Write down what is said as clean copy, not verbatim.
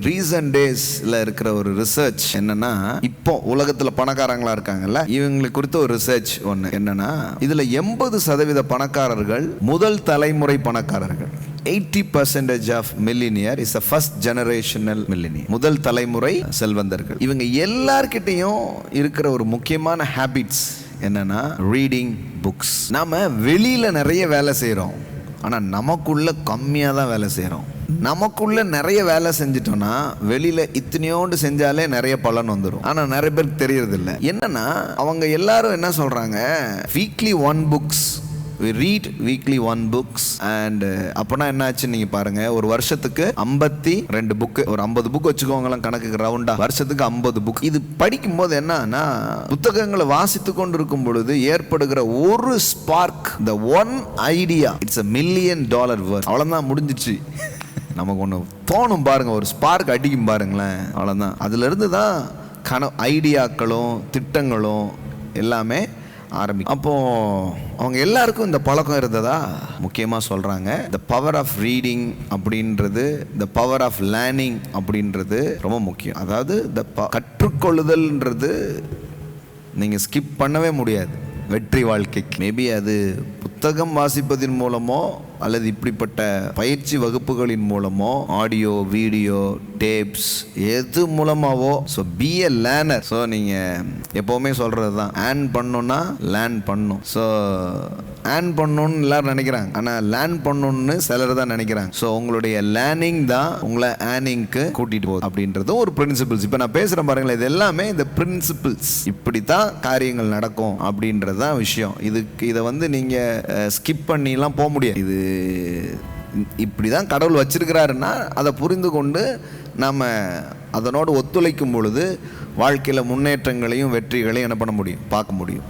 Recent டேஸ்ல இருக்கிற ஒரு ரிசர்ச் என்னன்னா, இப்போ உலகத்துல பணக்காரங்களா இருக்காங்கல்ல, இவங்களை குறித்த ஒரு ரிசர்ச் ஒண்ணு என்னன்னா, இதுல 80% பணக்காரர்கள் முதல் தலைமுறை பணக்காரர்கள். 80% of millionaire is a first generational millionaire. முதல் தலைமுறை செல்வந்தர்கள். இவங்க எல்லார்கிட்டையும் இருக்கிற ஒரு முக்கியமான ஹேபிட்ஸ் என்னன்னா, ரீடிங் புக்ஸ். நாம வெளியில நிறைய வேலை செய்யறோம், ஆனா நமக்குள்ள கம்மியா தான் வேலை செய்யறோம். நமக்குள்ள நிறைய வேலை செஞ்சிட்டோம்னா வெளியில இத்தனையோண்டு செஞ்சாலே நிறைய பலன் வந்துடும். ஆனா நிறைய பேருக்கு தெரியறது இல்லை. என்னன்னா, அவங்க எல்லாரும் என்ன சொல்றாங்க, weekly 1 books. We read weekly 1 books. and அப்பனா என்ன ஆச்சு நீங்க பாருங்க, ஒரு வருஷத்துக்கு 52 புக், ஒரு 50 புக் வச்சுக்கோங்களேன் கணக்குக்கு ரவுண்டா, வருஷத்துக்கு 50 புக். இது படிக்கும் போது என்னன்னா, புத்தகங்களை வாசித்து கொண்டு இருக்கும் பொழுது ஏற்படுகிற ஒரு spark, the one idea, it's $1 million worth. அவ்வளவுதான், முடிஞ்சிச்சு. நமக்கு ஒன்று தோணும் பாருங்க, ஒரு ஸ்பார்க் அடிக்கும் பாருங்களேன், அவ்வளோதான். அதுல இருந்து தான் ஐடியாக்களும் திட்டங்களும் எல்லாமே ஆரம்பிக்கும். அப்போ அவங்க எல்லாருக்கும் இந்த பழக்கம் இருந்ததா முக்கியமாக சொல்றாங்க. த பவர் ஆஃப் ரீடிங் அப்படின்றது, த பவர் ஆஃப் லேர்னிங் அப்படின்றது ரொம்ப முக்கியம். அதாவது கற்றுக்கொள்ளுதல்ன்றது நீங்கள் ஸ்கிப் பண்ணவே முடியாது வெற்றி வாழ்க்கைக்கு. மேபி அது புத்தகம் வாசிப்பதின் மூலமோ அல்லது இப்படிப்பட்ட பயிற்சி வகுப்புகளின் மூலமோ, ஆடியோ வீடியோ டேப்ஸ் எது மூலமாவோ. So be a learner. So நீங்கள் எப்போவுமே சொல்கிறது தான், ஏர்ன் பண்ணணும்னா லேர்ன் பண்ணணும். ஸோ ஏர்ன் பண்ணணும்னு எல்லாரும் நினைக்கிறாங்க, ஆனால் லேர்ன் பண்ணணும்னு சிலர் தான் நினைக்கிறாங்க. ஸோ உங்களுடைய லேர்னிங் தான் உங்களை ஏர்னிங்க்கு கூட்டிகிட்டு போகுது அப்படின்றது ஒரு பிரின்சிபிள்ஸ். இப்போ நான் பேசுகிறேன் பாருங்களேன், இது எல்லாமே இந்த பிரின்சிபிள்ஸ். இப்படி தான் காரியங்கள் நடக்கும் அப்படின்றது தான் விஷயம். இதை வந்து நீங்கள் ஸ்கிப் பண்ணிலாம் போக முடியாது. இது இப்படிதான் கடவுள் வச்சிருக்கிறாருன்னா அதை புரிந்து கொண்டு நம்ம அதனோடு ஒத்துழைக்கும் பொழுது வாழ்க்கையில் முன்னேற்றங்களையும் வெற்றிகளையும் என்ன பண்ண முடியும், பார்க்க முடியும்.